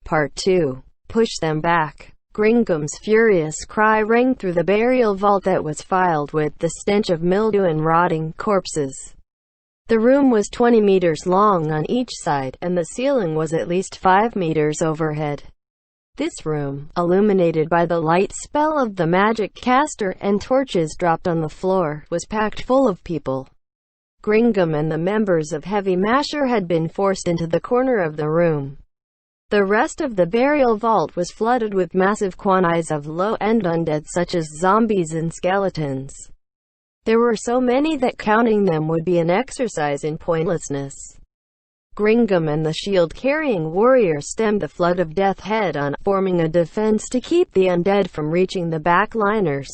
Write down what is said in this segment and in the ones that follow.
Part 2. Push them back. Gringham's furious cry rang through the burial vault that was filled with the stench of mildew and rotting corpses. The room was 20 meters long on each side, and the ceiling was at least 5 meters overhead. This room, illuminated by the light spell of the magic caster and torches dropped on the floor, was packed full of people. Gringham and the members of Heavy Masher had been forced into the corner of the room. The rest of the burial vault was flooded with massive quantities of low-end undead such as zombies and skeletons. There were so many that counting them would be an exercise in pointlessness. Gringham and the shield-carrying warrior stemmed the flood of death head-on, forming a defense to keep the undead from reaching the backliners.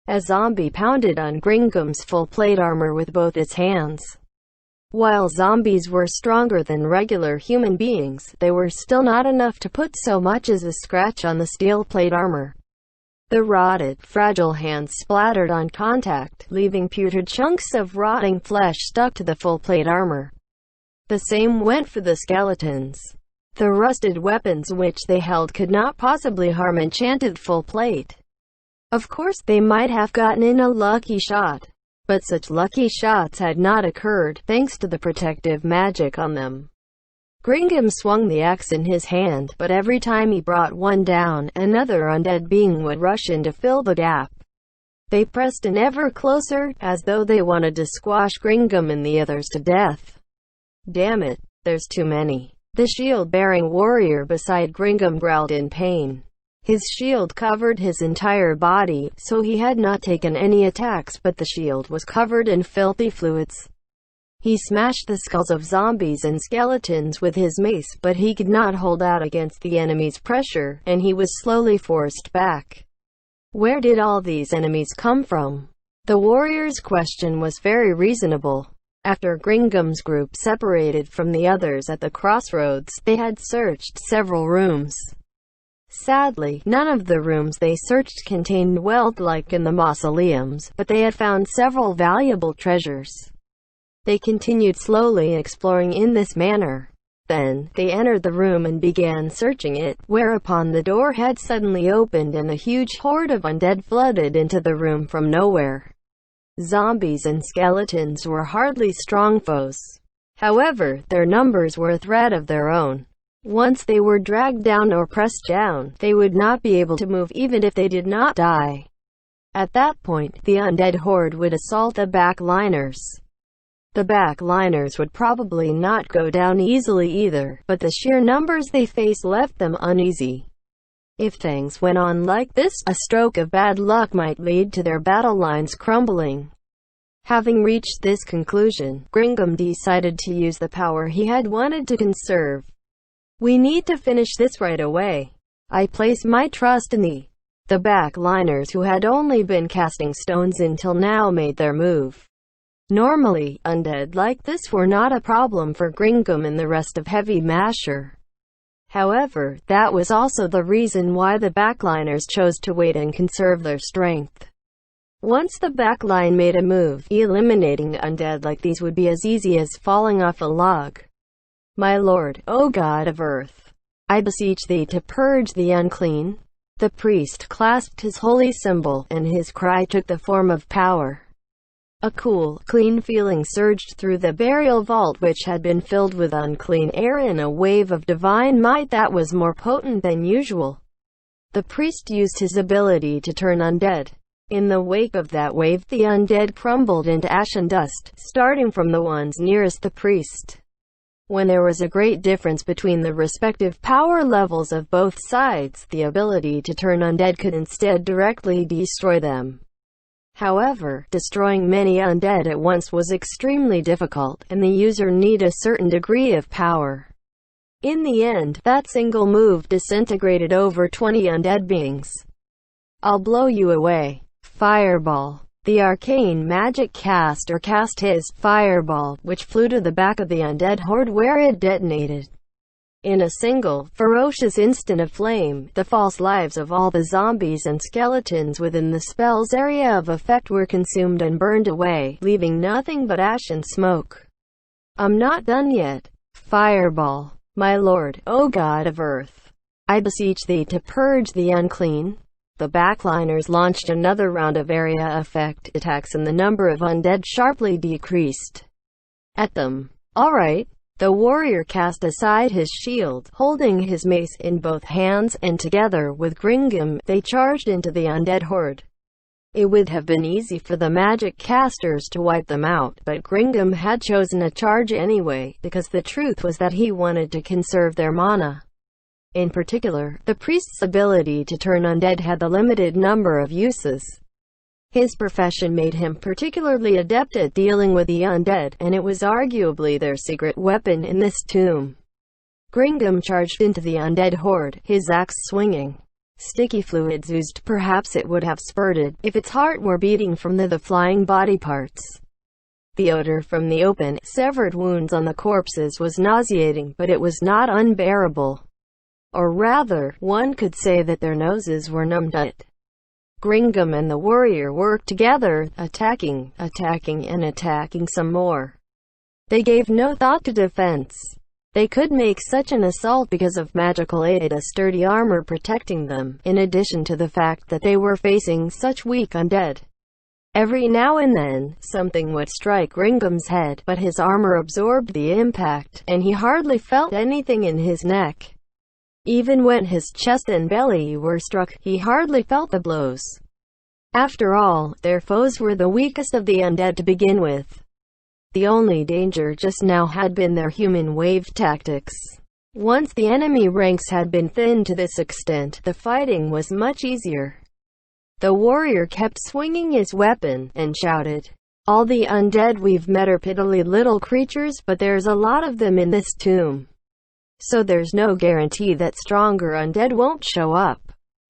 A zombie pounded on Gringham's full plate armor with both its hands. While zombies were stronger than regular human beings, they were still not enough to put so much as a scratch on the steel plate armor. The rotted, fragile hands splattered on contact, leaving putrid chunks of rotting flesh stuck to the full plate armor. The same went for the skeletons. The rusted weapons which they held could not possibly harm enchanted full plate. Of course, they might have gotten in a lucky shot. But such lucky shots had not occurred, thanks to the protective magic on them. Gringham swung the axe in his hand, but every time he brought one down, another undead being would rush in to fill the gap. They pressed in ever closer, as though they wanted to squash Gringham and the others to death. "Damn it, there's too many." The shield-bearing warrior beside Gringham growled in pain. His shield covered his entire body, so he had not taken any attacks, but the shield was covered in filthy fluids. He smashed the skulls of zombies and skeletons with his mace, but he could not hold out against the enemy's pressure, and he was slowly forced back. Where did all these enemies come from? The warrior's question was very reasonable. After Gringham's group separated from the others at the crossroads, they had searched several rooms. Sadly, none of the rooms they searched contained wealth like in the mausoleums, but they had found several valuable treasures. They continued slowly exploring in this manner. Then, they entered the room and began searching it, whereupon the door had suddenly opened and a huge horde of undead flooded into the room from nowhere. Zombies and skeletons were hardly strong foes. However, their numbers were a threat of their own. Once they were dragged down or pressed down, they would not be able to move even if they did not die. At that point, the undead horde would assault the backliners. The backliners would probably not go down easily either, but the sheer numbers they faced left them uneasy. If things went on like this, a stroke of bad luck might lead to their battle lines crumbling. Having reached this conclusion, Gringham decided to use the power he had wanted to conserve. "We need to finish this right away. I place my trust in thee." The backliners, who had only been casting stones until now, made their move. Normally, undead like this were not a problem for Gringham and the rest of Heavy Masher. However, that was also the reason why the backliners chose to wait and conserve their strength. Once the backline made a move, eliminating undead like these would be as easy as falling off a log. "My lord, O God of earth, I beseech thee to purge the unclean." The priest clasped his holy symbol, and his cry took the form of power. A cool, clean feeling surged through the burial vault, which had been filled with unclean air, in a wave of divine might that was more potent than usual. The priest used his ability to turn undead. In the wake of that wave, the undead crumbled into ash and dust, starting from the ones nearest the priest. When there was a great difference between the respective power levels of both sides, the ability to turn undead could instead directly destroy them. However, destroying many undead at once was extremely difficult, and the user needed a certain degree of power. In the end, that single move disintegrated over 20 undead beings. "I'll blow you away." Fireball. The arcane magic caster cast his fireball, which flew to the back of the undead horde where it detonated. In a single, ferocious instant of flame, the false lives of all the zombies and skeletons within the spell's area of effect were consumed and burned away, leaving nothing but ash and smoke. "I'm not done yet." Fireball. My lord, O god of earth, I beseech thee to purge the unclean. The backliners launched another round of area effect attacks and the number of undead sharply decreased. At them. All right. The warrior cast aside his shield, holding his mace in both hands, and together with Gringam, they charged into the undead horde. It would have been easy for the magic casters to wipe them out, but Gringam had chosen a charge anyway, because the truth was that he wanted to conserve their mana. In particular, the priest's ability to turn undead had a limited number of uses. His profession made him particularly adept at dealing with the undead, and it was arguably their secret weapon in this tomb. Gringam charged into the undead horde, his axe swinging. Sticky fluids oozed. Perhaps it would have spurted, if its heart were beating from the flying body parts. The odor from the open, severed wounds on the corpses was nauseating, but it was not unbearable. Or rather, one could say that their noses were numbed to it. Gringam and the warrior worked together, attacking, and attacking some more. They gave no thought to defense. They could make such an assault because of magical aid, a sturdy armor protecting them, in addition to the fact that they were facing such weak undead. Every now and then, something would strike Gringam's head, but his armor absorbed the impact, and he hardly felt anything in his neck. Even when his chest and belly were struck, he hardly felt the blows. After all, their foes were the weakest of the undead to begin with. The only danger just now had been their human wave tactics. Once the enemy ranks had been thinned to this extent, the fighting was much easier. The warrior kept swinging his weapon, and shouted, "All the undead we've met are piddly little creatures, but there's a lot of them in this tomb. So there's no guarantee that stronger undead won't show up.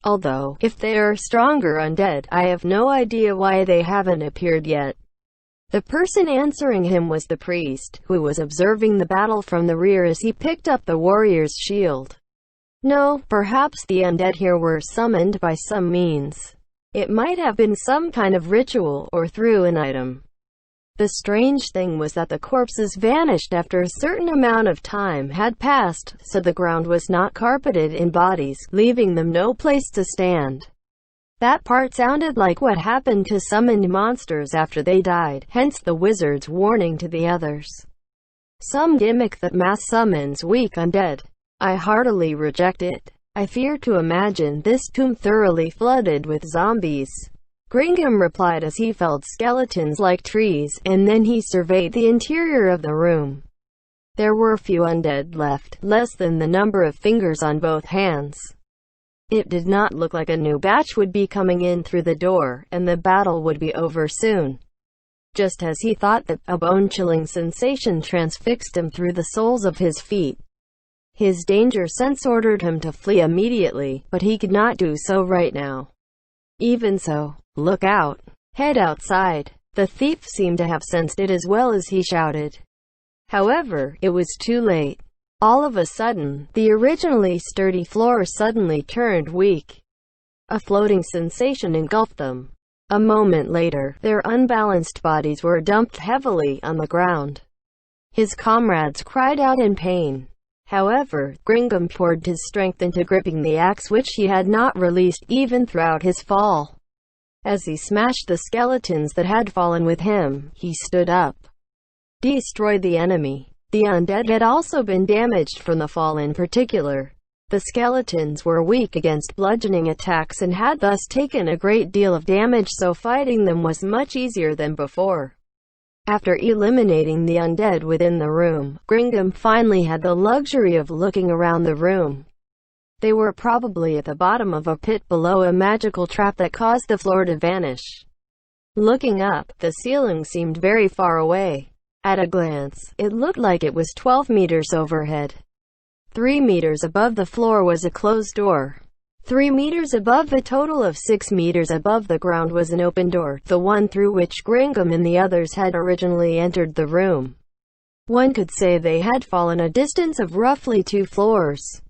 Although, if they're stronger undead, I have no idea why they haven't appeared yet." The person answering him was the priest, who was observing the battle from the rear as he picked up the warrior's shield. No, perhaps the undead here were summoned by some means. It might have been some kind of ritual, or through an item. The strange thing was that the corpses vanished after a certain amount of time had passed, so the ground was not carpeted in bodies, leaving them no place to stand. That part sounded like what happened to summoned monsters after they died, hence the wizard's warning to the others. Some gimmick that mass summons weak undead. I heartily reject it. I fear to imagine this tomb thoroughly flooded with zombies. Gringham replied as he felled skeletons like trees, and then he surveyed the interior of the room. There were few undead left, less than the number of fingers on both hands. It did not look like a new batch would be coming in through the door, and the battle would be over soon. Just as he thought that, a bone-chilling sensation transfixed him through the soles of his feet. His danger sense ordered him to flee immediately, but he could not do so right now. Even so, "Look out! Head outside!" The thief seemed to have sensed it as well as he shouted. However, it was too late. All of a sudden, the originally sturdy floor suddenly turned weak. A floating sensation engulfed them. A moment later, their unbalanced bodies were dumped heavily on the ground. His comrades cried out in pain. However, Gringham poured his strength into gripping the axe which he had not released even throughout his fall. As he smashed the skeletons that had fallen with him, he stood up. Destroy the enemy. The undead had also been damaged from the fall in particular. The skeletons were weak against bludgeoning attacks and had thus taken a great deal of damage, so fighting them was much easier than before. After eliminating the undead within the room, Gringham finally had the luxury of looking around the room. They were probably at the bottom of a pit below a magical trap that caused the floor to vanish. Looking up, the ceiling seemed very far away. At a glance, it looked like it was 12 meters overhead. 3 meters above the floor was a closed door. 3 meters above, a total of 6 meters above the ground, was an open door, the one through which Gringham and the others had originally entered the room. One could say they had fallen a distance of roughly 2 floors.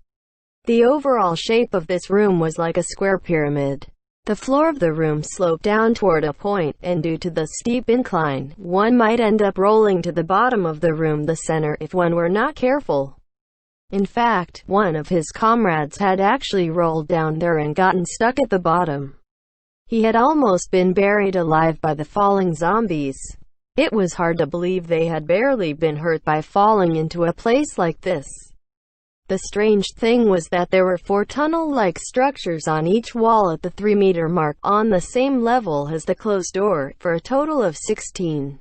The overall shape of this room was like a square pyramid. The floor of the room sloped down toward a point, and due to the steep incline, one might end up rolling to the bottom of the room, the center, if one were not careful. In fact, one of his comrades had actually rolled down there and gotten stuck at the bottom. He had almost been buried alive by the falling zombies. It was hard to believe they had barely been hurt by falling into a place like this. The strange thing was that there were 4 tunnel-like structures on each wall at the 3-meter mark, on the same level as the closed door, for a total of 16.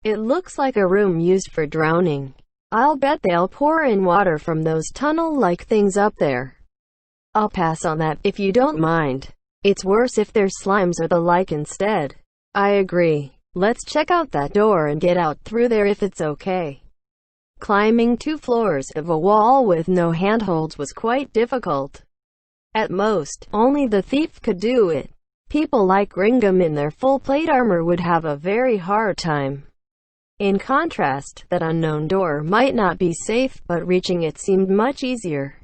It looks like a room used for drowning. I'll bet they'll pour in water from those tunnel-like things up there. I'll pass on that, if you don't mind. It's worse if there's slimes or the like instead. I agree. Let's check out that door and get out through there if it's okay. Climbing 2 floors of a wall with no handholds was quite difficult. At most, only the thief could do it. People like Gringham in their full plate armor would have a very hard time. In contrast, that unknown door might not be safe, but reaching it seemed much easier.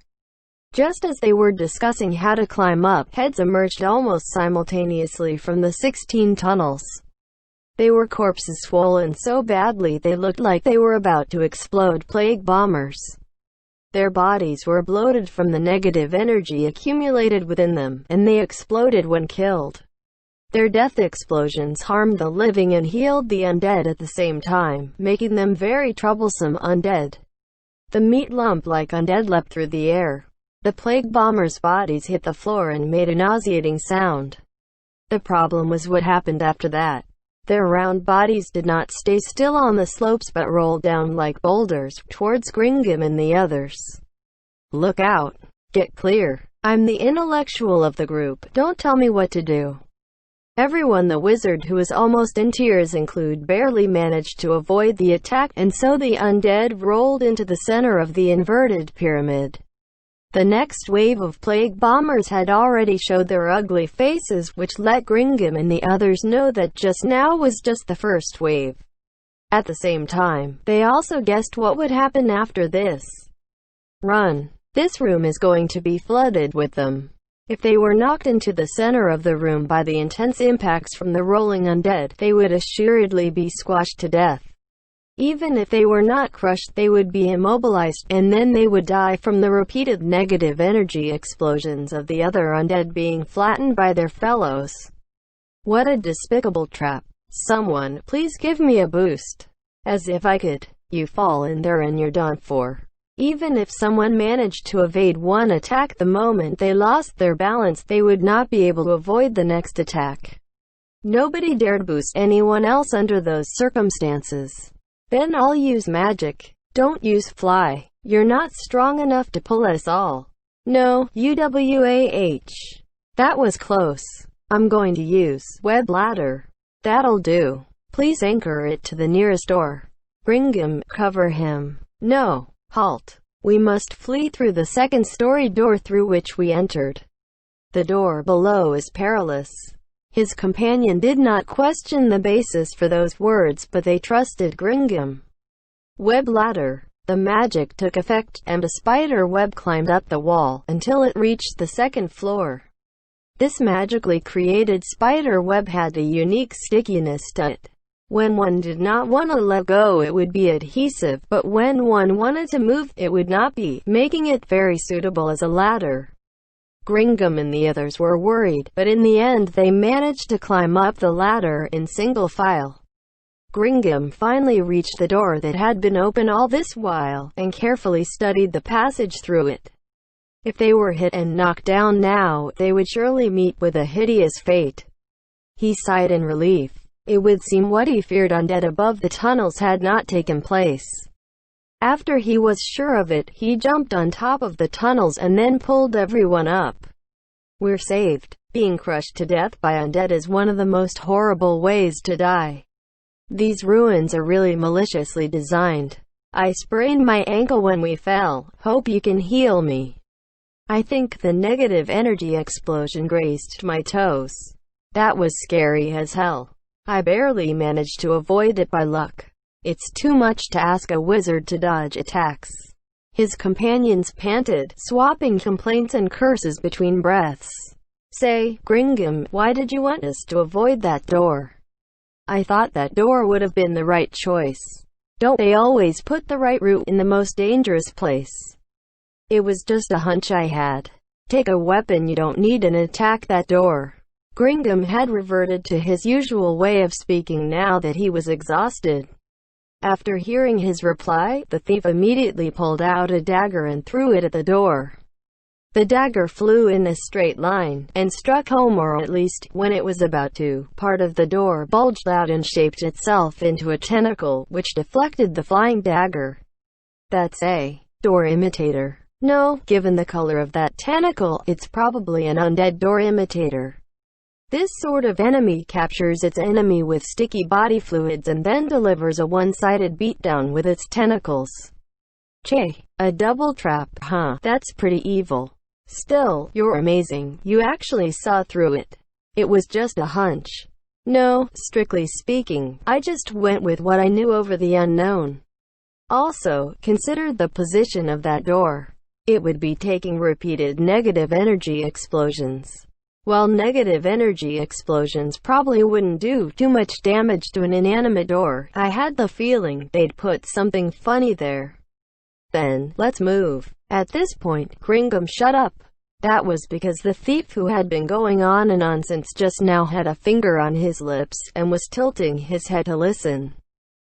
Just as they were discussing how to climb up, heads emerged almost simultaneously from the 16 tunnels. They were corpses swollen so badly they looked like they were about to explode, plague bombers. Their bodies were bloated from the negative energy accumulated within them, and they exploded when killed. Their death explosions harmed the living and healed the undead at the same time, making them very troublesome undead. The meat lump-like undead leapt through the air. The plague bombers' bodies hit the floor and made a nauseating sound. The problem was what happened after that. Their round bodies did not stay still on the slopes but rolled down like boulders, towards Gringham and the others. Look out! Get clear! I'm the intellectual of the group, don't tell me what to do. Everyone, the wizard, who was almost in tears barely managed to avoid the attack, and so the undead rolled into the center of the inverted pyramid. The next wave of plague bombers had already showed their ugly faces, which let Gringham and the others know that just now was just the first wave. At the same time, they also guessed what would happen after this. Run! This room is going to be flooded with them. If they were knocked into the center of the room by the intense impacts from the rolling undead, they would assuredly be squashed to death. Even if they were not crushed, they would be immobilized, and then they would die from the repeated negative energy explosions of the other undead being flattened by their fellows. What a despicable trap. Someone, please give me a boost. As if I could. You fall in there and you're done for. Even if someone managed to evade one attack, the moment they lost their balance, they would not be able to avoid the next attack. Nobody dared boost anyone else under those circumstances. Then I'll use magic. Don't use fly. You're not strong enough to pull us all. No, UWAH. That was close. I'm going to use web ladder. That'll do. Please anchor it to the nearest door. Gringham, cover him. No. Halt. We must flee through the second-story door through which we entered. The door below is perilous. His companion did not question the basis for those words, but they trusted Gringham. Web ladder. The magic took effect, and a spider web climbed up the wall, until it reached the second floor. This magically created spider web had a unique stickiness to it. When one did not want to let go, it would be adhesive, but when one wanted to move, it would not be, making it very suitable as a ladder. Gringham and the others were worried, but in the end they managed to climb up the ladder in single file. Gringham finally reached the door that had been open all this while, and carefully studied the passage through it. If they were hit and knocked down now, they would surely meet with a hideous fate. He sighed in relief. It would seem what he feared, undead above the tunnels, had not taken place. After he was sure of it, he jumped on top of the tunnels and then pulled everyone up. We're saved. Being crushed to death by undead is one of the most horrible ways to die. These ruins are really maliciously designed. I sprained my ankle when we fell. Hope you can heal me. I think the negative energy explosion grazed my toes. That was scary as hell. I barely managed to avoid it by luck. It's too much to ask a wizard to dodge attacks. His companions panted, swapping complaints and curses between breaths. Say, Gringham, why did you want us to avoid that door? I thought that door would have been the right choice. Don't they always put the right route in the most dangerous place? It was just a hunch I had. Take a weapon you don't need and attack that door. Gringham had reverted to his usual way of speaking now that he was exhausted. After hearing his reply, the thief immediately pulled out a dagger and threw it at the door. The dagger flew in a straight line, and struck home, or at least, when it was about to, part of the door bulged out and shaped itself into a tentacle, which deflected the flying dagger. That's a door imitator. No, given the color of that tentacle, it's probably an undead door imitator. This sort of enemy captures its enemy with sticky body fluids and then delivers a one-sided beatdown with its tentacles. Che, a double trap, huh? That's pretty evil. Still, you're amazing. You actually saw through it. It was just a hunch. No, strictly speaking, I just went with what I knew over the unknown. Also, consider the position of that door. It would be taking repeated negative energy explosions. While negative energy explosions probably wouldn't do too much damage to an inanimate door, I had the feeling they'd put something funny there. Then, let's move. At this point, Gringham shut up. That was because the thief, who had been going on and on since just now, had a finger on his lips, and was tilting his head to listen.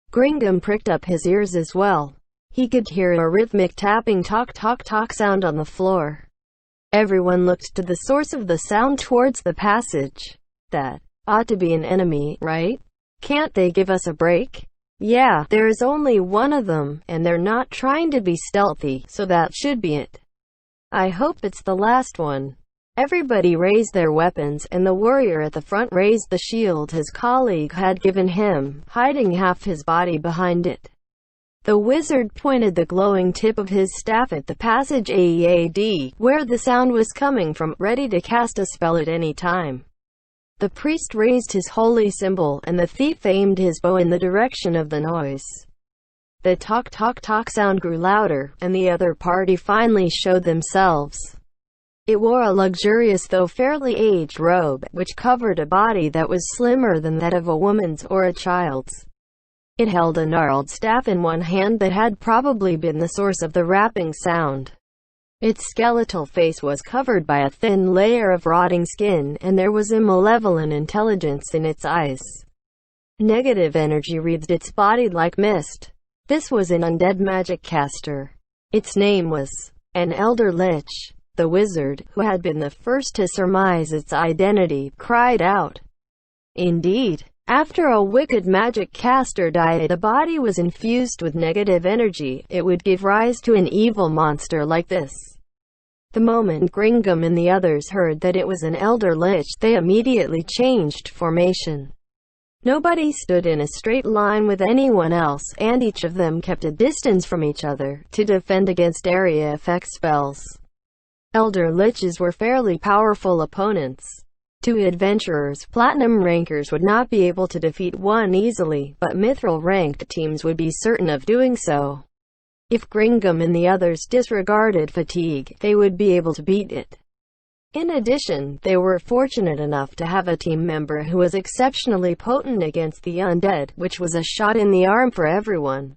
Gringham pricked up his ears as well. He could hear a rhythmic tapping talk sound on the floor. Everyone looked to the source of the sound towards the passage. That ought to be an enemy, right? Can't they give us a break? Yeah, there is only one of them, and they're not trying to be stealthy, so that should be it. I hope it's the last one. Everybody raised their weapons, and the warrior at the front raised the shield his colleague had given him, hiding half his body behind it. The wizard pointed the glowing tip of his staff at the passage AEAD, where the sound was coming from, ready to cast a spell at any time. The priest raised his holy symbol, and the thief aimed his bow in the direction of the noise. The talk sound grew louder, and the other party finally showed themselves. It wore a luxurious though fairly aged robe, which covered a body that was slimmer than that of a woman's or a child's. It held a gnarled staff in one hand that had probably been the source of the rapping sound. Its skeletal face was covered by a thin layer of rotting skin, and there was a malevolent intelligence in its eyes. Negative energy wreathed its body like mist. This was an undead magic caster. Its name was an Elder Lich. The wizard, who had been the first to surmise its identity, cried out. Indeed. After a wicked magic caster died, the body was infused with negative energy. It would give rise to an evil monster like this. The moment Gringham and the others heard that it was an Elder Lich, they immediately changed formation. Nobody stood in a straight line with anyone else, and each of them kept a distance from each other, to defend against area effect spells. Elder Liches were fairly powerful opponents. Two adventurers, platinum rankers, would not be able to defeat one easily, but mithril ranked teams would be certain of doing so. If Gringham and the others disregarded fatigue, they would be able to beat it. In addition, they were fortunate enough to have a team member who was exceptionally potent against the undead, which was a shot in the arm for everyone.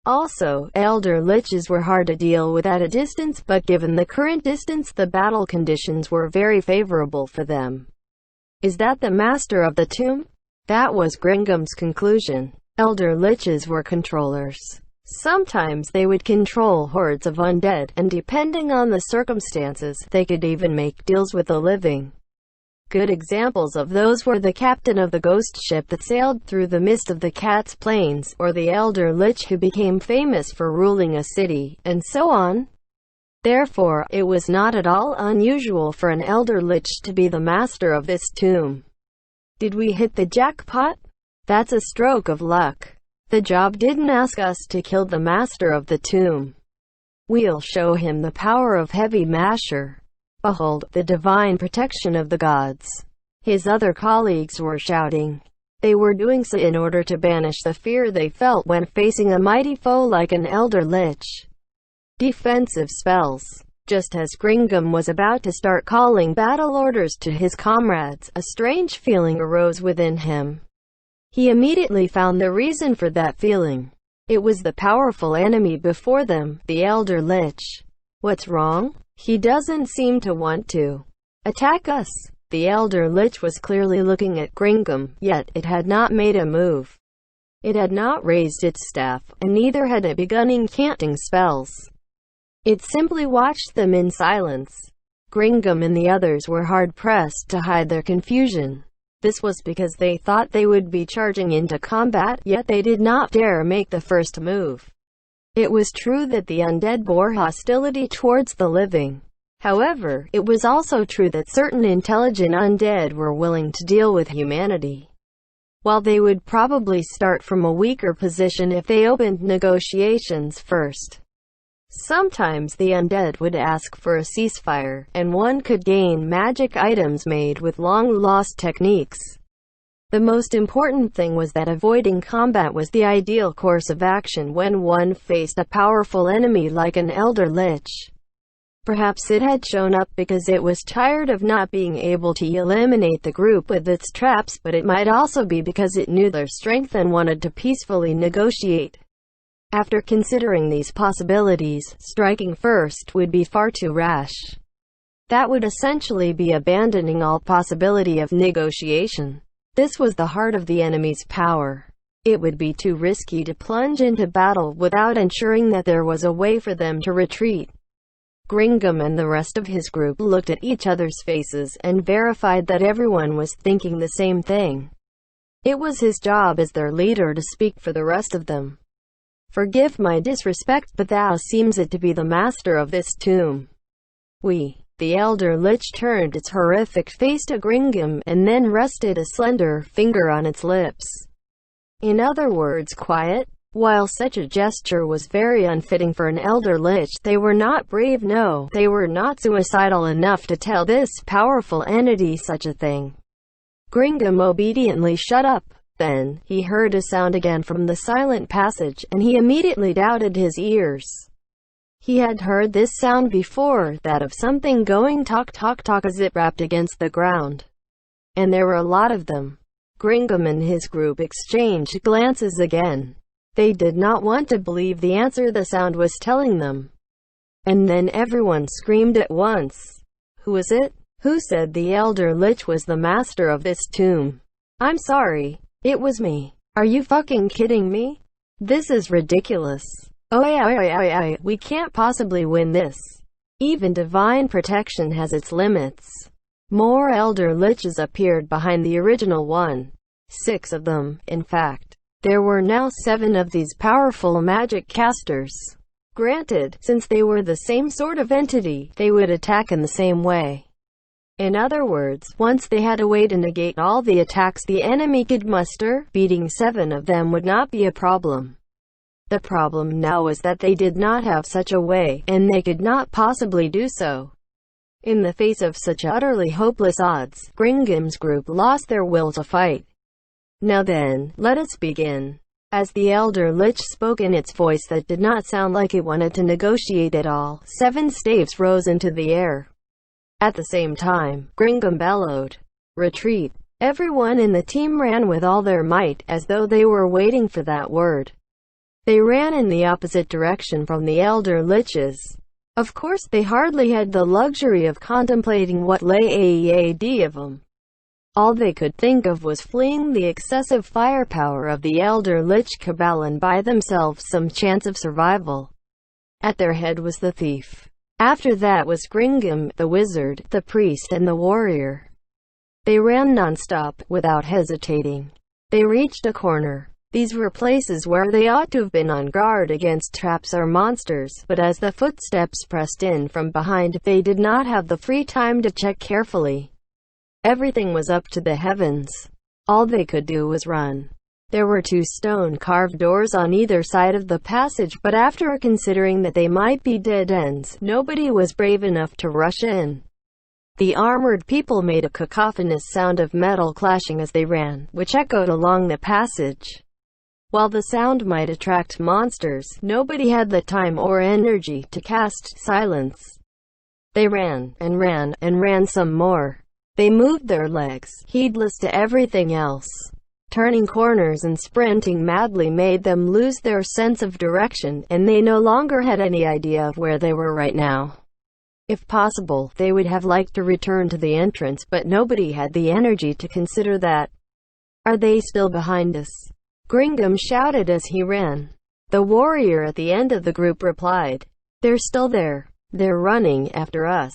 Also, Elder Liches were hard to deal with at a distance, but given the current distance, the battle conditions were very favorable for them. Is that the master of the tomb? That was Gringham's conclusion. Elder Liches were controllers. Sometimes they would control hordes of undead, and depending on the circumstances, they could even make deals with the living. Good examples of those were the captain of the ghost ship that sailed through the mist of the Cat's Plains, or the Elder Lich who became famous for ruling a city, and so on. Therefore, it was not at all unusual for an Elder Lich to be the master of this tomb. Did we hit the jackpot? That's a stroke of luck. The job didn't ask us to kill the master of the tomb. We'll show him the power of Heavy Masher. Behold, the divine protection of the gods. His other colleagues were shouting. They were doing so in order to banish the fear they felt when facing a mighty foe like an Elder Lich. Defensive spells. Just as Gringham was about to start calling battle orders to his comrades, a strange feeling arose within him. He immediately found the reason for that feeling. It was the powerful enemy before them, the Elder Lich. What's wrong? He doesn't seem to want to attack us. The Elder Lich was clearly looking at Gringam, yet it had not made a move. It had not raised its staff, and neither had it begun incanting spells. It simply watched them in silence. Gringam and the others were hard-pressed to hide their confusion. This was because they thought they would be charging into combat, yet they did not dare make the first move. It was true that the undead bore hostility towards the living. However, it was also true that certain intelligent undead were willing to deal with humanity. While they would probably start from a weaker position if they opened negotiations first. Sometimes the undead would ask for a ceasefire, and one could gain magic items made with long-lost techniques. The most important thing was that avoiding combat was the ideal course of action when one faced a powerful enemy like an Elder Lich. Perhaps it had shown up because it was tired of not being able to eliminate the group with its traps, but it might also be because it knew their strength and wanted to peacefully negotiate. After considering these possibilities, striking first would be far too rash. That would essentially be abandoning all possibility of negotiation. This was the heart of the enemy's power. It would be too risky to plunge into battle without ensuring that there was a way for them to retreat. Gringam and the rest of his group looked at each other's faces and verified that everyone was thinking the same thing. It was his job as their leader to speak for the rest of them. Forgive my disrespect, but thou seems it to be the master of this tomb. The Elder Lich turned its horrific face to Gringam and then rested a slender finger on its lips. In other words, quiet. While such a gesture was very unfitting for an Elder Lich, they were not brave. No, they were not suicidal enough to tell this powerful entity such a thing. Gringam obediently shut up. Then, he heard a sound again from the silent passage, and he immediately doubted his ears. He had heard this sound before, that of something going tock tock tock as it rapped against the ground. And there were a lot of them. Gringam and his group exchanged glances again. They did not want to believe the answer the sound was telling them. And then everyone screamed at once. Who is it? Who said the Elder Lich was the master of this tomb? I'm sorry. It was me. Are you fucking kidding me? This is ridiculous. We can't possibly win this. Even divine protection has its limits. More Elder Liches appeared behind the original one. 6 of them, in fact. There were now 7 of these powerful magic casters. Granted, since they were the same sort of entity, they would attack in the same way. In other words, once they had a way to negate all the attacks the enemy could muster, beating 7 of them would not be a problem. The problem now was that they did not have such a way, and they could not possibly do so. In the face of such utterly hopeless odds, Gringam's group lost their will to fight. Now then, let us begin. As the Elder Lich spoke in its voice that did not sound like it wanted to negotiate at all, 7 staves rose into the air. At the same time, Gringam bellowed, "Retreat!" Everyone in the team ran with all their might, as though they were waiting for that word. They ran in the opposite direction from the Elder Liches. Of course, they hardly had the luxury of contemplating what lay ahead of them. All they could think of was fleeing the excessive firepower of the Elder Lich cabal and buy themselves some chance of survival. At their head was the thief. After that was Gringam, the wizard, the priest and the warrior. They ran non-stop, without hesitating. They reached a corner. These were places where they ought to have been on guard against traps or monsters, but as the footsteps pressed in from behind, they did not have the free time to check carefully. Everything was up to the heavens. All they could do was run. There were 2 stone-carved doors on either side of the passage, but after considering that they might be dead ends, nobody was brave enough to rush in. The armored people made a cacophonous sound of metal clashing as they ran, which echoed along the passage. While the sound might attract monsters, nobody had the time or energy to cast silence. They ran, and ran, and ran some more. They moved their legs, heedless to everything else. Turning corners and sprinting madly made them lose their sense of direction, and they no longer had any idea of where they were right now. If possible, they would have liked to return to the entrance, but nobody had the energy to consider that. "Are they still behind us?" Gringham shouted as he ran. The warrior at the end of the group replied, "They're still there. They're running after us.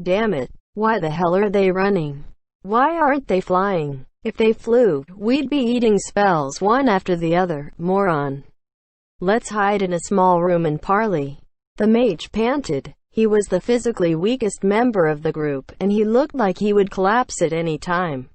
Damn it. Why the hell are they running? Why aren't they flying? If they flew, we'd be eating spells one after the other, moron. Let's hide in a small room and parley." The mage panted. He was the physically weakest member of the group, and he looked like he would collapse at any time.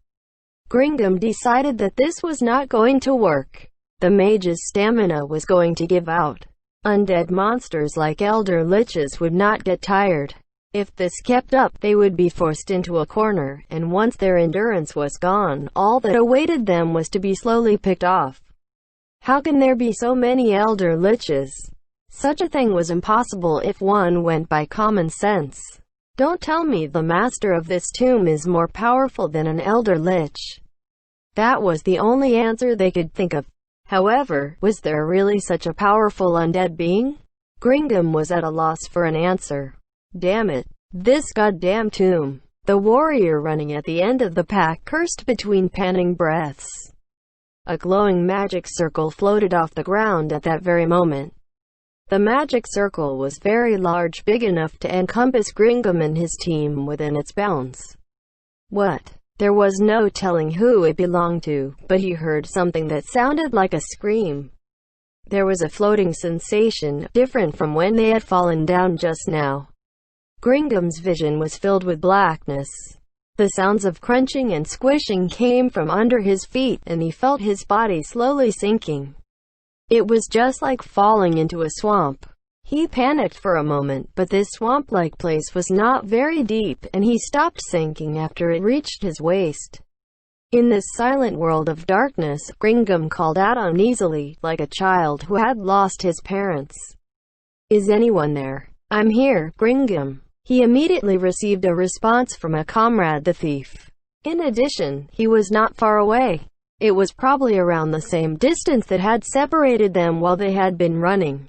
Gringham decided that this was not going to work. The mage's stamina was going to give out. Undead monsters like elder liches would not get tired. If this kept up, they would be forced into a corner, and once their endurance was gone, all that awaited them was to be slowly picked off. How can there be so many elder liches? Such a thing was impossible if one went by common sense. Don't tell me the master of this tomb is more powerful than an elder lich. That was the only answer they could think of. However, was there really such a powerful undead being? Gringham was at a loss for an answer. Damn it. This goddamn tomb. The warrior running at the end of the pack cursed between panting breaths. A glowing magic circle floated off the ground at that very moment. The magic circle was very large, big enough to encompass Gringham and his team within its bounds. What? There was no telling who it belonged to, but he heard something that sounded like a scream. There was a floating sensation, different from when they had fallen down just now. Gringham's vision was filled with blackness. The sounds of crunching and squishing came from under his feet, and he felt his body slowly sinking. It was just like falling into a swamp. He panicked for a moment, but this swamp-like place was not very deep, and he stopped sinking after it reached his waist. In this silent world of darkness, Gringham called out uneasily, like a child who had lost his parents. "Is anyone there?" "I'm here, Gringham." He immediately received a response from a comrade, the thief. In addition, he was not far away. It was probably around the same distance that had separated them while they had been running.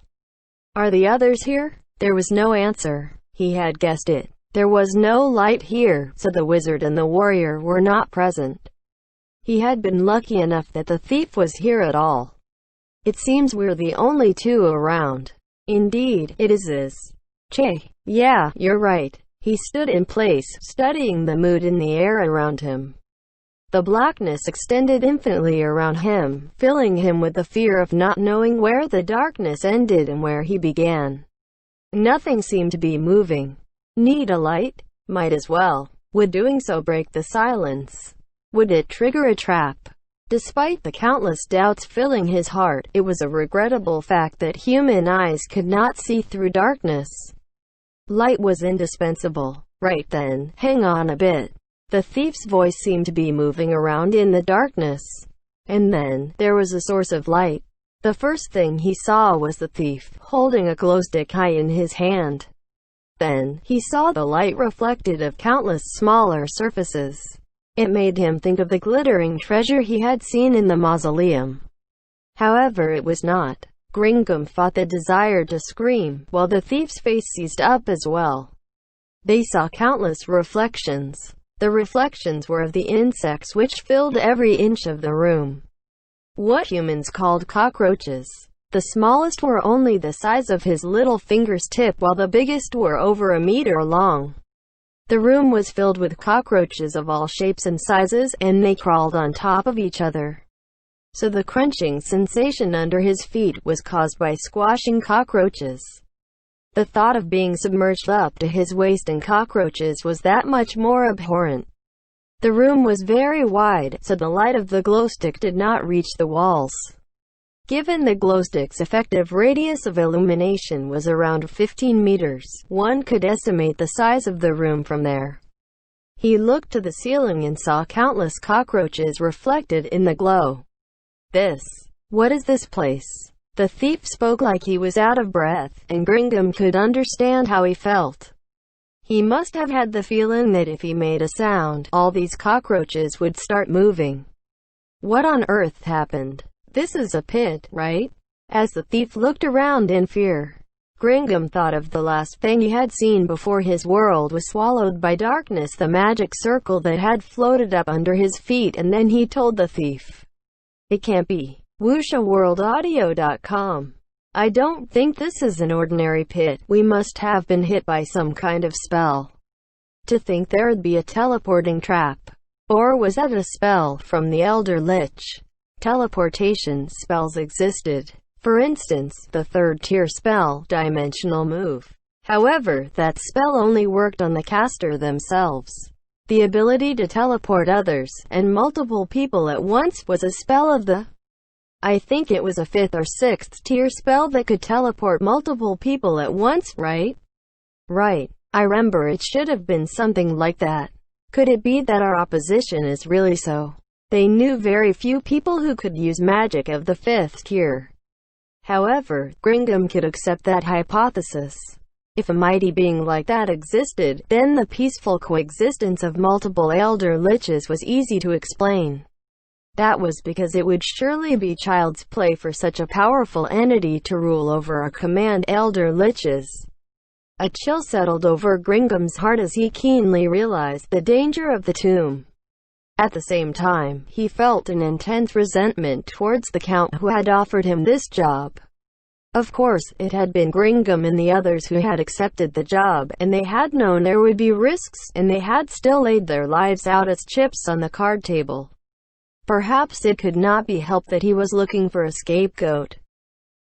"Are the others here?" There was no answer. He had guessed it. There was no light here, so the wizard and the warrior were not present. He had been lucky enough that the thief was here at all. "It seems we're the only two around." "Indeed, it is. Che. Yeah, you're right." He stood in place, studying the mood in the air around him. The blackness extended infinitely around him, filling him with the fear of not knowing where the darkness ended and where he began. Nothing seemed to be moving. Need a light? Might as well. Would doing so break the silence? Would it trigger a trap? Despite the countless doubts filling his heart, it was a regrettable fact that human eyes could not see through darkness. Light was indispensable. Right then, hang on a bit. The thief's voice seemed to be moving around in the darkness. And then, there was a source of light. The first thing he saw was the thief, holding a glowstick high in his hand. Then, he saw the light reflected of countless smaller surfaces. It made him think of the glittering treasure he had seen in the mausoleum. However, it was not. Gringham fought the desire to scream, while the thief's face seized up as well. They saw countless reflections. The reflections were of the insects which filled every inch of the room. What humans called cockroaches. The smallest were only the size of his little finger's tip, while the biggest were over a meter long. The room was filled with cockroaches of all shapes and sizes, and they crawled on top of each other. So the crunching sensation under his feet was caused by squashing cockroaches. The thought of being submerged up to his waist in cockroaches was that much more abhorrent. The room was very wide, so the light of the glowstick did not reach the walls. Given the glowstick's effective radius of illumination was around 15 meters, one could estimate the size of the room from there. He looked to the ceiling and saw countless cockroaches reflected in the glow. What is this place? The thief spoke like he was out of breath, and Gringham could understand how he felt. He must have had the feeling that if he made a sound, all these cockroaches would start moving. What on earth happened? This is a pit, right? As the thief looked around in fear, Gringham thought of the last thing he had seen before his world was swallowed by darkness, the magic circle that had floated up under his feet, and then he told the thief, "It can't be." WuxaWorldAudio.com. I don't think this is an ordinary pit. We must have been hit by some kind of spell. To think there'd be a teleporting trap. Or was that a spell from the Elder Lich? Teleportation spells existed. For instance, the third-tier spell, Dimensional Move. However, that spell only worked on the caster themselves. The ability to teleport others, and multiple people at once, was a spell of the... I think it was a 5th or 6th tier spell that could teleport multiple people at once, right? Right. I remember it should have been something like that. Could it be that our opposition is really so? They knew very few people who could use magic of the 5th tier. However, Gringham could accept that hypothesis. If a mighty being like that existed, then the peaceful coexistence of multiple Elder Liches was easy to explain. That was because it would surely be child's play for such a powerful entity to rule over or command Elder Liches. A chill settled over Gringham's heart as he keenly realized the danger of the tomb. At the same time, he felt an intense resentment towards the Count who had offered him this job. Of course, it had been Gringham and the others who had accepted the job, and they had known there would be risks, and they had still laid their lives out as chips on the card table. Perhaps it could not be helped that he was looking for a scapegoat.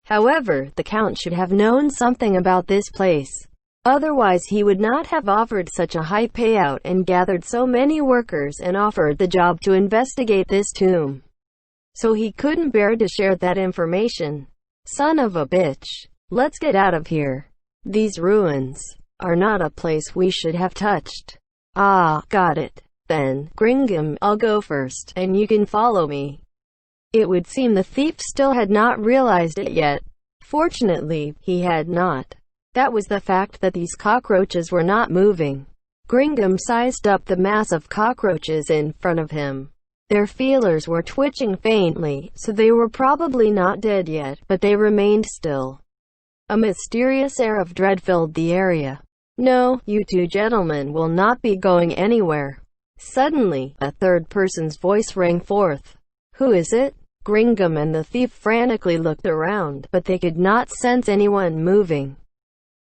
However, the Count should have known something about this place. Otherwise he would not have offered such a high payout and gathered so many workers and offered the job to investigate this tomb. So he couldn't bear to share that information. Son of a bitch. Let's get out of here. These ruins are not a place we should have touched. Ah, got it. Then, Gringham, I'll go first, and you can follow me. It would seem the thief still had not realized it yet. Fortunately, he had not. That was the fact that these cockroaches were not moving. Gringham sized up the mass of cockroaches in front of him. Their feelers were twitching faintly, so they were probably not dead yet, but they remained still. A mysterious air of dread filled the area. No, you two gentlemen will not be going anywhere. Suddenly, a third person's voice rang forth. Who is it? Gringham and the thief frantically looked around, but they could not sense anyone moving.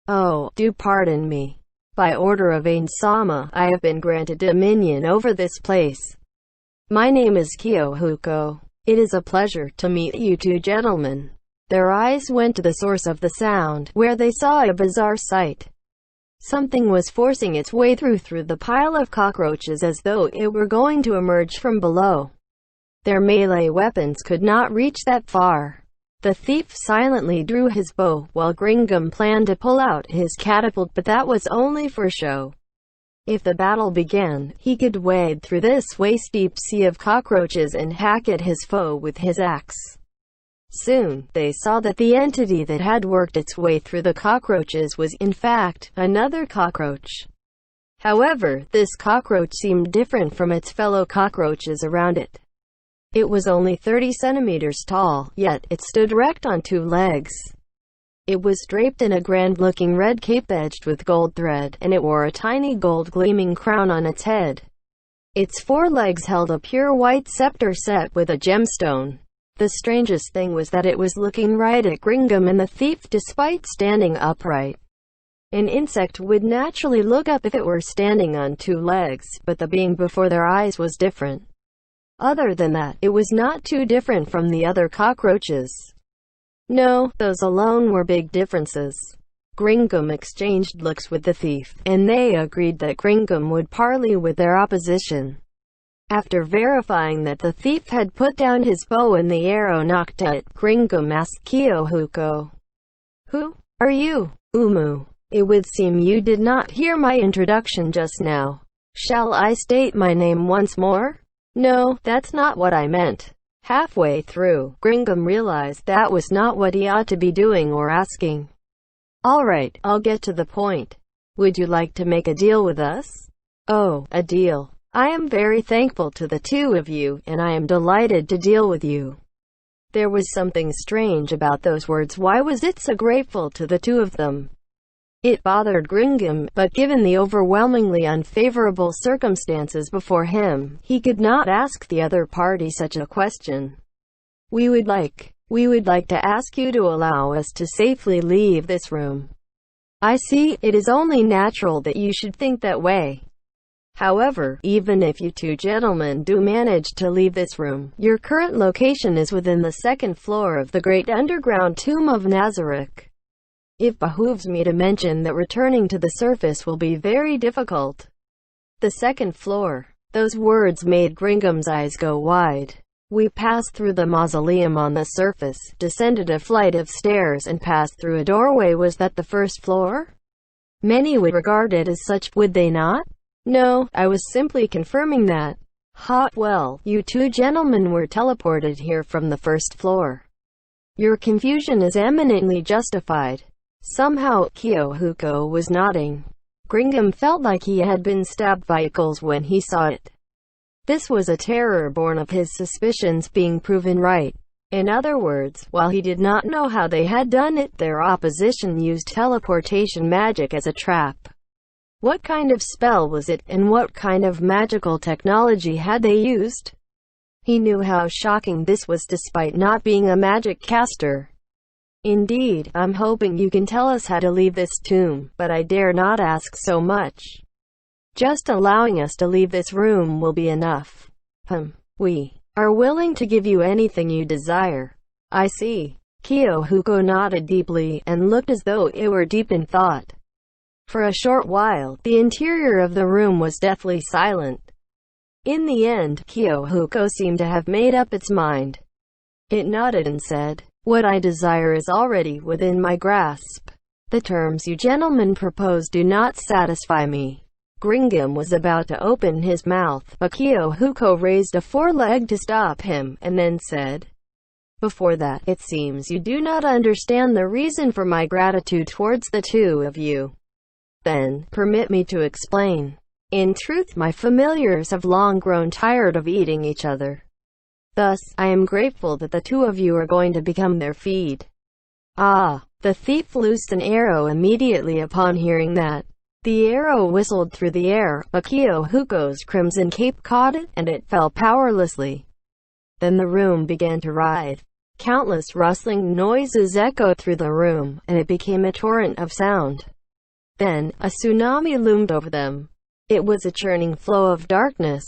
Oh, do pardon me. By order of Ain-sama, I have been granted dominion over this place. My name is Kyohuko. It is a pleasure to meet you two gentlemen. Their eyes went to the source of the sound, where they saw a bizarre sight. Something was forcing its way through the pile of cockroaches as though it were going to emerge from below. Their melee weapons could not reach that far. The thief silently drew his bow, while Gringham planned to pull out his catapult, but that was only for show. If the battle began, he could wade through this waist-deep sea of cockroaches and hack at his foe with his axe. Soon, they saw that the entity that had worked its way through the cockroaches was, in fact, another cockroach. However, this cockroach seemed different from its fellow cockroaches around it. It was only 30 centimeters tall, yet it stood erect on 2 legs. It was draped in a grand-looking red cape edged with gold thread, and it wore a tiny gold-gleaming crown on its head. Its 4 legs held a pure white scepter set with a gemstone. The strangest thing was that it was looking right at Gringham and the thief despite standing upright. An insect would naturally look up if it were standing on 2 legs, but the being before their eyes was different. Other than that, it was not too different from the other cockroaches. No, those alone were big differences. Gringham exchanged looks with the thief, and they agreed that Gringham would parley with their opposition. After verifying that the thief had put down his bow and the arrow knocked at, Gringham asked Kyohuko, "Who are you, Umu? It would seem you did not hear my introduction just now. Shall I state my name once more?" "No, that's not what I meant." Halfway through, Gringham realized that was not what he ought to be doing or asking. "Alright, I'll get to the point. Would you like to make a deal with us?" "Oh, a deal. I am very thankful to the two of you, and I am delighted to deal with you. There was something strange about those words. Why was it so grateful to the two of them? It bothered Gringham, but given the overwhelmingly unfavorable circumstances before him, he could not ask the other party such a question. We would like to ask you to allow us to safely leave this room. I see, it is only natural that you should think that way. However, even if you two gentlemen do manage to leave this room, your current location is within the second floor of the great underground tomb of Nazareth. It behooves me to mention that returning to the surface will be very difficult. The second floor. Those words made Gringham's eyes go wide. We passed through the mausoleum on the surface, descended a flight of stairs and passed through a doorway. Was that the first floor? Many would regard it as such, would they not? No, I was simply confirming that. Ha, well, you two gentlemen were teleported here from the first floor. Your confusion is eminently justified. Somehow, Kyohuko was nodding. Gringham felt like he had been stabbed by Eccles when he saw it. This was a terror born of his suspicions being proven right. In other words, while he did not know how they had done it, their opposition used teleportation magic as a trap. What kind of spell was it, and what kind of magical technology had they used? He knew how shocking this was despite not being a magic caster. Indeed, I'm hoping you can tell us how to leave this tomb, but I dare not ask so much. Just allowing us to leave this room will be enough. We are willing to give you anything you desire. I see. Kyohuko nodded deeply, and looked as though it were deep in thought. For a short while, the interior of the room was deathly silent. In the end, Kyohuko seemed to have made up its mind. It nodded and said, "What I desire is already within my grasp. The terms you gentlemen propose do not satisfy me." Gringham was about to open his mouth, but Kyohuko raised a foreleg to stop him, and then said, "Before that, it seems you do not understand the reason for my gratitude towards the two of you. Then, permit me to explain. In truth, my familiars have long grown tired of eating each other. Thus, I am grateful that the two of you are going to become their feed." Ah! The thief loosed an arrow immediately upon hearing that. The arrow whistled through the air, but Kyohuko's crimson cape caught it, and it fell powerlessly. Then the room began to writhe. Countless rustling noises echoed through the room, and it became a torrent of sound. Then, a tsunami loomed over them. It was a churning flow of darkness.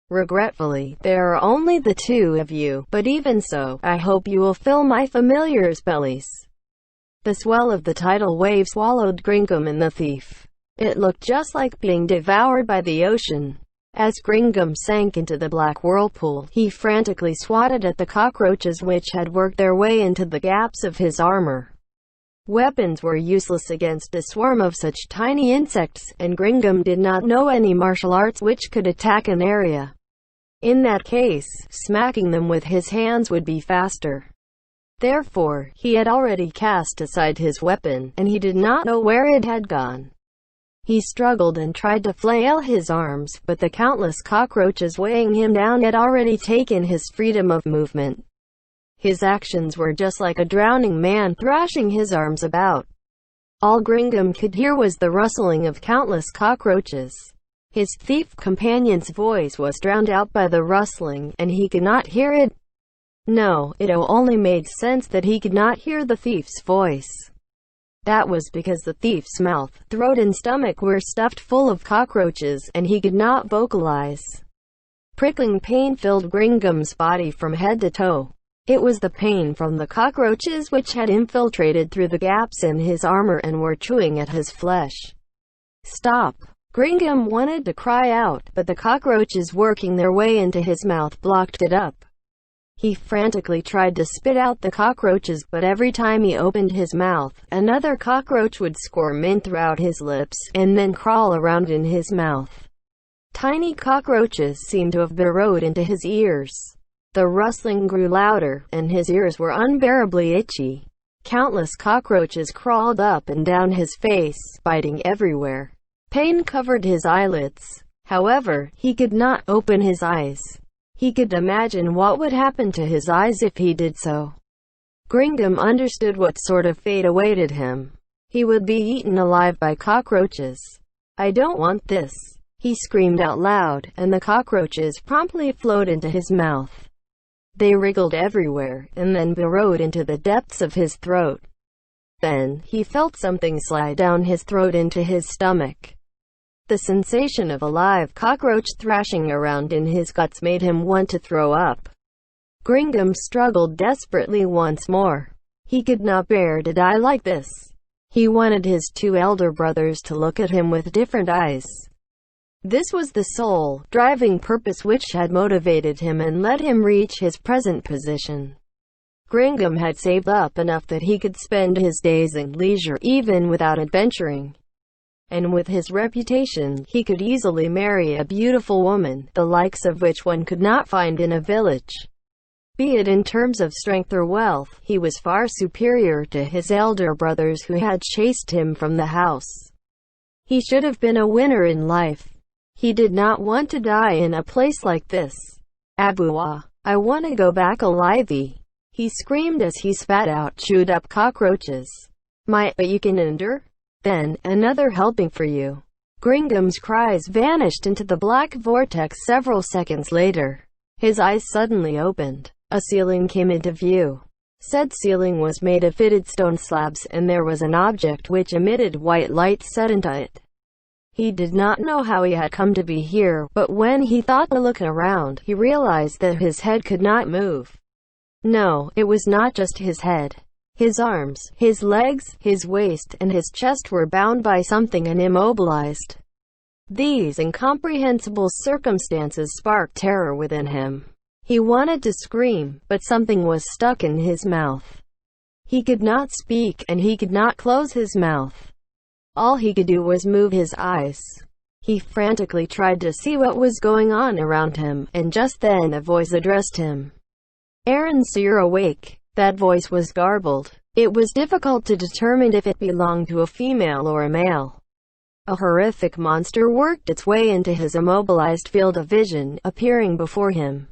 "Regretfully, there are only the two of you, but even so, I hope you will fill my familiars' bellies." The swell of the tidal wave swallowed Gringham and the thief. It looked just like being devoured by the ocean. As Gringham sank into the black whirlpool, he frantically swatted at the cockroaches which had worked their way into the gaps of his armor. Weapons were useless against a swarm of such tiny insects, and Gringham did not know any martial arts which could attack an area. In that case, smacking them with his hands would be faster. Therefore, he had already cast aside his weapon, and he did not know where it had gone. He struggled and tried to flail his arms, but the countless cockroaches weighing him down had already taken his freedom of movement. His actions were just like a drowning man thrashing his arms about. All Gringham could hear was the rustling of countless cockroaches. His thief companion's voice was drowned out by the rustling, and he could not hear it. No, it only made sense that he could not hear the thief's voice. That was because the thief's mouth, throat and stomach were stuffed full of cockroaches, and he could not vocalize. Prickling pain filled Gringham's body from head to toe. It was the pain from the cockroaches which had infiltrated through the gaps in his armor and were chewing at his flesh. "Stop!" Gringham wanted to cry out, but the cockroaches working their way into his mouth blocked it up. He frantically tried to spit out the cockroaches, but every time he opened his mouth, another cockroach would squirm in throughout his lips, and then crawl around in his mouth. Tiny cockroaches seemed to have burrowed into his ears. The rustling grew louder, and his ears were unbearably itchy. Countless cockroaches crawled up and down his face, biting everywhere. Pain covered his eyelids. However, he could not open his eyes. He could imagine what would happen to his eyes if he did so. Gringham understood what sort of fate awaited him. He would be eaten alive by cockroaches. "I don't want this," he screamed out loud, and the cockroaches promptly flowed into his mouth. They wriggled everywhere, and then burrowed into the depths of his throat. Then, he felt something slide down his throat into his stomach. The sensation of a live cockroach thrashing around in his guts made him want to throw up. Gringham struggled desperately once more. He could not bear to die like this. He wanted his two elder brothers to look at him with different eyes. This was the sole, driving purpose which had motivated him and let him reach his present position. Gringham had saved up enough that he could spend his days in leisure even without adventuring. And with his reputation, he could easily marry a beautiful woman, the likes of which one could not find in a village. Be it in terms of strength or wealth, he was far superior to his elder brothers who had chased him from the house. He should have been a winner in life. He did not want to die in a place like this. "Abua, I want to go back alive," he screamed as he spat out chewed-up cockroaches. But you can endure? Then, another helping for you." Gringham's cries vanished into the black vortex several seconds later. His eyes suddenly opened. A ceiling came into view. Said ceiling was made of fitted stone slabs, and there was an object which emitted white light set into it. He did not know how he had come to be here, but when he thought to look around, he realized that his head could not move. No, it was not just his head. His arms, his legs, his waist, and his chest were bound by something and immobilized. These incomprehensible circumstances sparked terror within him. He wanted to scream, but something was stuck in his mouth. He could not speak, and he could not close his mouth. All he could do was move his eyes. He frantically tried to see what was going on around him, and just then a voice addressed him. "Aaron, so you're awake." That voice was garbled. It was difficult to determine if it belonged to a female or a male. A horrific monster worked its way into his immobilized field of vision, appearing before him.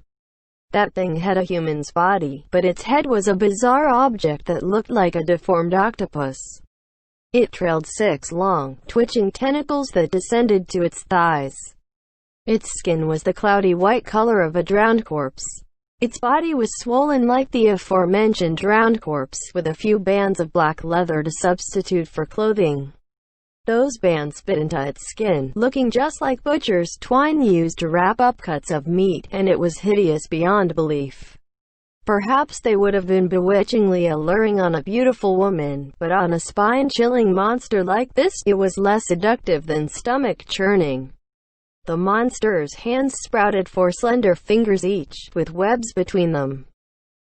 That thing had a human's body, but its head was a bizarre object that looked like a deformed octopus. It trailed 6 long, twitching tentacles that descended to its thighs. Its skin was the cloudy white color of a drowned corpse. Its body was swollen like the aforementioned drowned corpse, with a few bands of black leather to substitute for clothing. Those bands bit into its skin, looking just like butcher's twine used to wrap up cuts of meat, and it was hideous beyond belief. Perhaps they would have been bewitchingly alluring on a beautiful woman, but on a spine-chilling monster like this, it was less seductive than stomach-churning. The monster's hands sprouted 4 slender fingers each, with webs between them.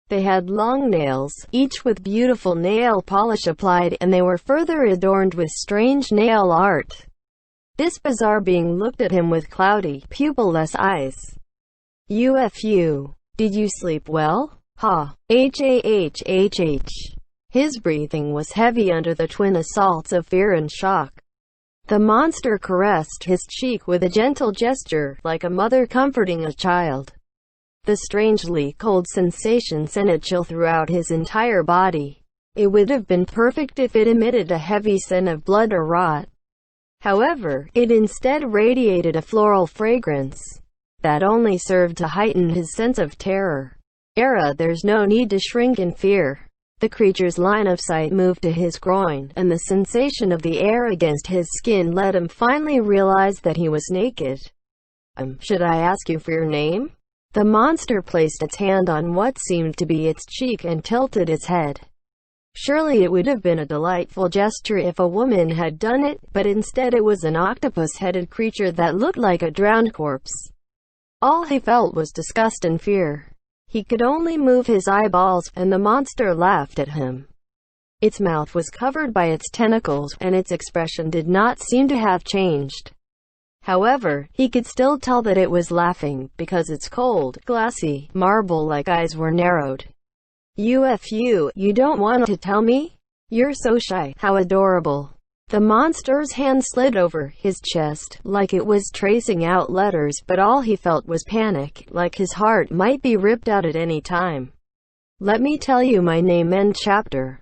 They had long nails, each with beautiful nail polish applied, and they were further adorned with strange nail art. This bizarre being looked at him with cloudy, pupil-less eyes. "UFU. Did you sleep well? Ha. Hahhhh. His breathing was heavy under the twin assaults of fear and shock. The monster caressed his cheek with a gentle gesture, like a mother comforting a child. The strangely cold sensation sent a chill throughout his entire body. It would have been perfect if it emitted a heavy scent of blood or rot. However, it instead radiated a floral fragrance that only served to heighten his sense of terror. There's no need to shrink in fear. The creature's line of sight moved to his groin, and the sensation of the air against his skin let him finally realize that he was naked. Should I ask you for your name?" The monster placed its hand on what seemed to be its cheek and tilted its head. Surely it would have been a delightful gesture if a woman had done it, but instead it was an octopus-headed creature that looked like a drowned corpse. All he felt was disgust and fear. He could only move his eyeballs, and the monster laughed at him. Its mouth was covered by its tentacles, and its expression did not seem to have changed. However, he could still tell that it was laughing, because its cold, glassy, marble-like eyes were narrowed. "UFU, you don't want to tell me? You're so shy. How adorable." The monster's hand slid over his chest, like it was tracing out letters, but all he felt was panic, like his heart might be ripped out at any time. "Let me tell you my name." End chapter.